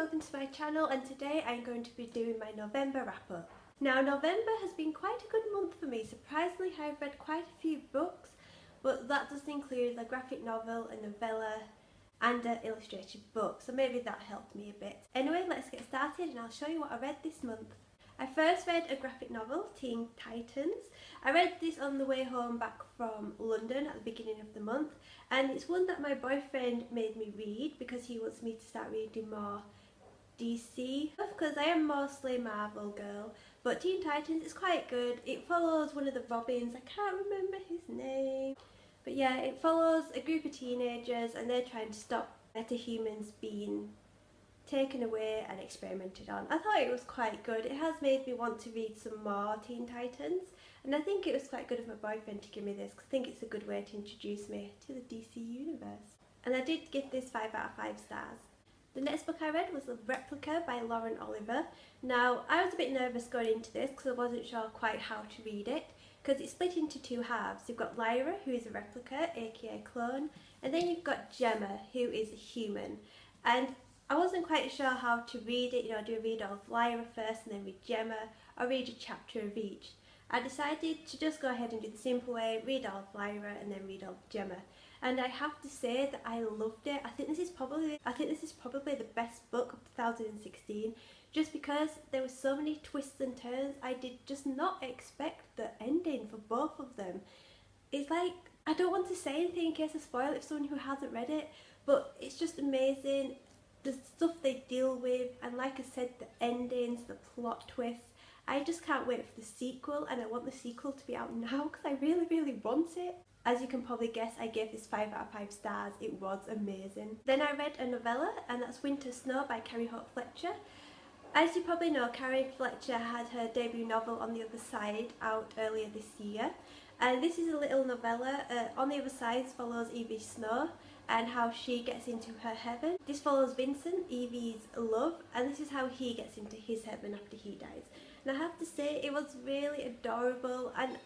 welcome to my channel, and today I'm going to be doing my November wrap up. Now November has been quite a good month for me. Surprisingly I've read quite a few books, but that doesn't include a graphic novel, a novella and an illustrated book, so maybe that helped me a bit. Anyway, let's get started and I'll show you what I read this month. I first read a graphic novel, Teen Titans. I read this on the way home back from London at the beginning of the month, and it's one that my boyfriend made me read because he wants me to start reading more DC, because I am mostly Marvel girl, but Teen Titans is quite good. It follows one of the Robins, I can't remember his name, but yeah, it follows a group of teenagers and they're trying to stop metahumans being taken away and experimented on. I thought it was quite good. It has made me want to read some more Teen Titans, and I think it was quite good of my boyfriend to give me this because I think it's a good way to introduce me to the DC universe. And I did give this 5 out of 5 stars. The next book I read was A Replica by Lauren Oliver. Now, I was a bit nervous going into this because I wasn't sure quite how to read it, because it's split into two halves. You've got Lyra, who is a replica, aka clone, and then you've got Gemma, who is a human. And I wasn't quite sure how to read it, do I read all of Lyra first and then read Gemma, or read a chapter of each? I decided to just go ahead and do the simple way, read all of Lyra and then read all of Gemma. And I have to say that I loved it. I think this is probably the best book of 2016, just because there were so many twists and turns. I did just not expect the ending for both of them. It's like, I don't want to say anything in case I spoil it for someone who hasn't read it, but it's just amazing. The stuff they deal with, and like I said, the endings, the plot twists. I just can't wait for the sequel, and I want the sequel to be out now because I really want it. As you can probably guess, I gave this 5 out of 5 stars. It was amazing. Then I read a novella, and that's Winter Snow by Carrie Hope Fletcher. As you probably know, Carrie Fletcher had her debut novel On the Other Side out earlier this year, and this is a little novella. On the Other Side follows Evie Snow and how she gets into her heaven. This follows Vincent, Evie's love, and this is how he gets into his heaven after he dies. And I have to say, it was really adorable, and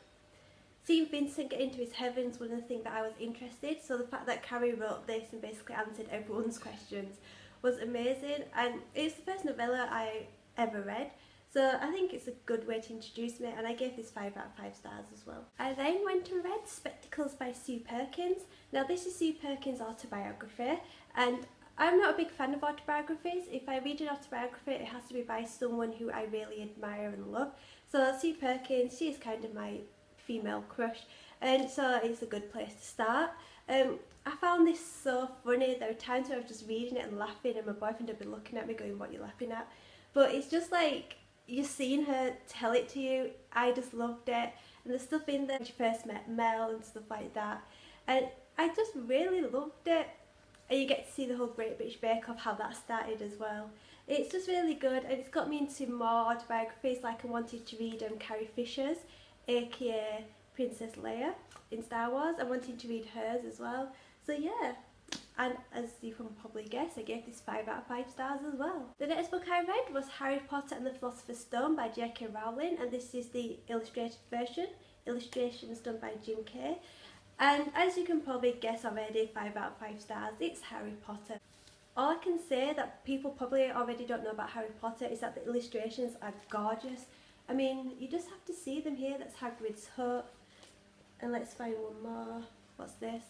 seeing Vincent get into his heaven is one of the things that I was interested. So the fact that Carrie wrote this and basically answered everyone's questions was amazing, and it's the first novella I ever read. So I think it's a good way to introduce me, and I gave this 5 out of 5 stars as well. I then went and read Spectacles by Sue Perkins. Now this is Sue Perkins' autobiography, and I'm not a big fan of autobiographies. If I read an autobiography, it has to be by someone who I really admire and love. So Sue Perkins, she is kind of my female crush, and so it's a good place to start. I found this so funny. There were times where I was just reading it and laughing, and my boyfriend would be looking at me going, "What are you laughing at?" But it's just like, you're seeing her tell it to you. I just loved it, and the stuff in there when she first met Mel and stuff like that, and I just really loved it. And you get to see the whole Great British Bake Off, how that started as well. It's just really good, and it's got me into more autobiographies. Like I wanted to read Carrie Fisher's, aka Princess Leia in Star Wars. I wanted to read hers as well. So yeah, and as you can probably guess, I gave this 5 out of 5 stars as well. The next book I read was Harry Potter and the Philosopher's Stone by J.K. Rowling, and this is the illustrated version. Illustrations done by Jim Kay. And as you can probably guess already, 5 out of 5 stars, it's Harry Potter. All I can say that people probably already don't know about Harry Potter is that the illustrations are gorgeous. I mean, you just have to see them here. That's Hagrid's hut. And let's find one more. What's this?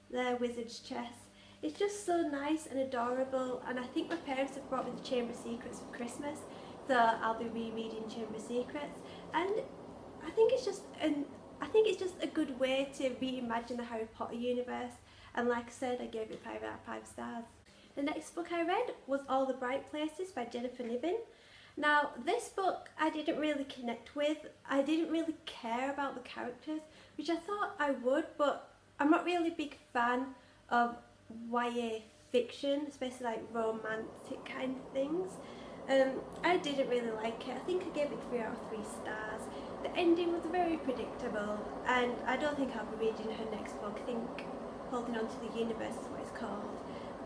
There, Wizard's chest. It's just so nice and adorable, and I think my parents have brought me the Chamber of Secrets for Christmas, so I'll be rereading Chamber of Secrets, and I think it's just a good way to reimagine the Harry Potter universe, and like I said, I gave it 5 out of 5 stars. The next book I read was All the Bright Places by Jennifer Niven. Now this book I didn't really connect with. I didn't really care about the characters, which I thought I would, but I'm not really a big fan of YA fiction, especially like romantic kind of things. I didn't really like it. I think I gave it 3 out of 3 stars. The ending was very predictable, and I don't think I'll be reading her next book. I think Holding On to the Universe is what it's called.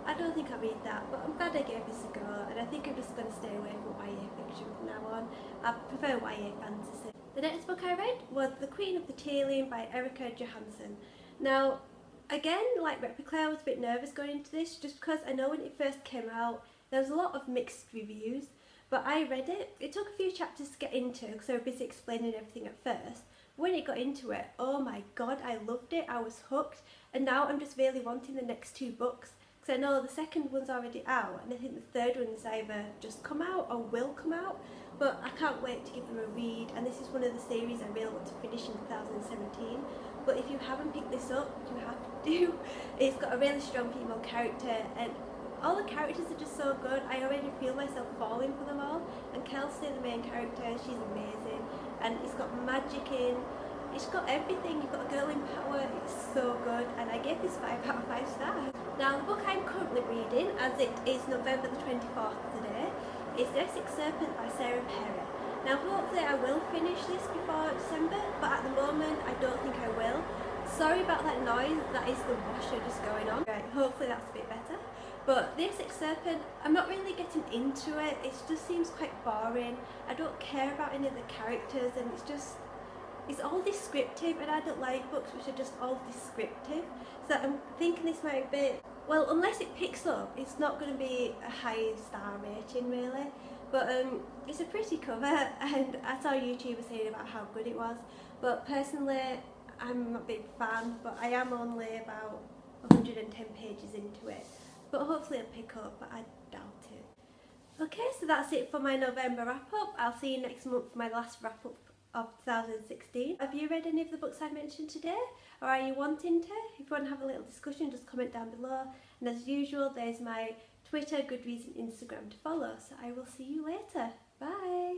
I don't think I'll read that, but I'm glad I gave this a go, and I think I'm just going to stay away from YA fiction from now on. I prefer YA fantasy. The next book I read was The Queen of the Tearling by Erica Johansson. Now, again, like Replica, I was a bit nervous going into this just because I know when it first came out, There's a lot of mixed reviews, but I read it. It took a few chapters to get into because I was busy explaining everything at first. When it got into it, oh my god, I loved it. I was hooked, and now I'm just really wanting the next 2 books because I know the second one's already out, and I think the third one's either just come out or will come out. But I can't wait to give them a read, and this is one of the series I really want to finish in 2017. But if you haven't picked this up, you have to. It's got a really strong female character, and all the characters are just so good. I already feel myself falling for them all. And Kelsey, the main character, she's amazing. And it's got magic in, it's got everything. You've got a girl in power, it's so good. And I gave this 5 out of 5 stars. Now the book I'm currently reading, as it is November the 24th today, is The Essex Serpent by Sarah Perry. Now hopefully I will finish this before December, but at the moment I don't think I will. Sorry about that noise, that is the washer just going on. Right, hopefully that's a bit better. But The Essex Serpent, I'm not really getting into it. It just seems quite boring. I don't care about any of the characters, and it's all descriptive, and I don't like books which are just all descriptive. So I'm thinking this might be, well, unless it picks up, it's not going to be a high star rating really. But it's a pretty cover, and I saw a YouTuber saying about how good it was. But personally, I'm not a big fan, but I am only about 110 pages into it. But hopefully it'll pick up, but I doubt it. Okay, so that's it for my November wrap up. I'll see you next month for my last wrap up of 2016. Have you read any of the books I mentioned today? Or are you wanting to? If you want to have a little discussion, just comment down below. And as usual, there's my Twitter, Goodreads and Instagram to follow. So I will see you later. Bye!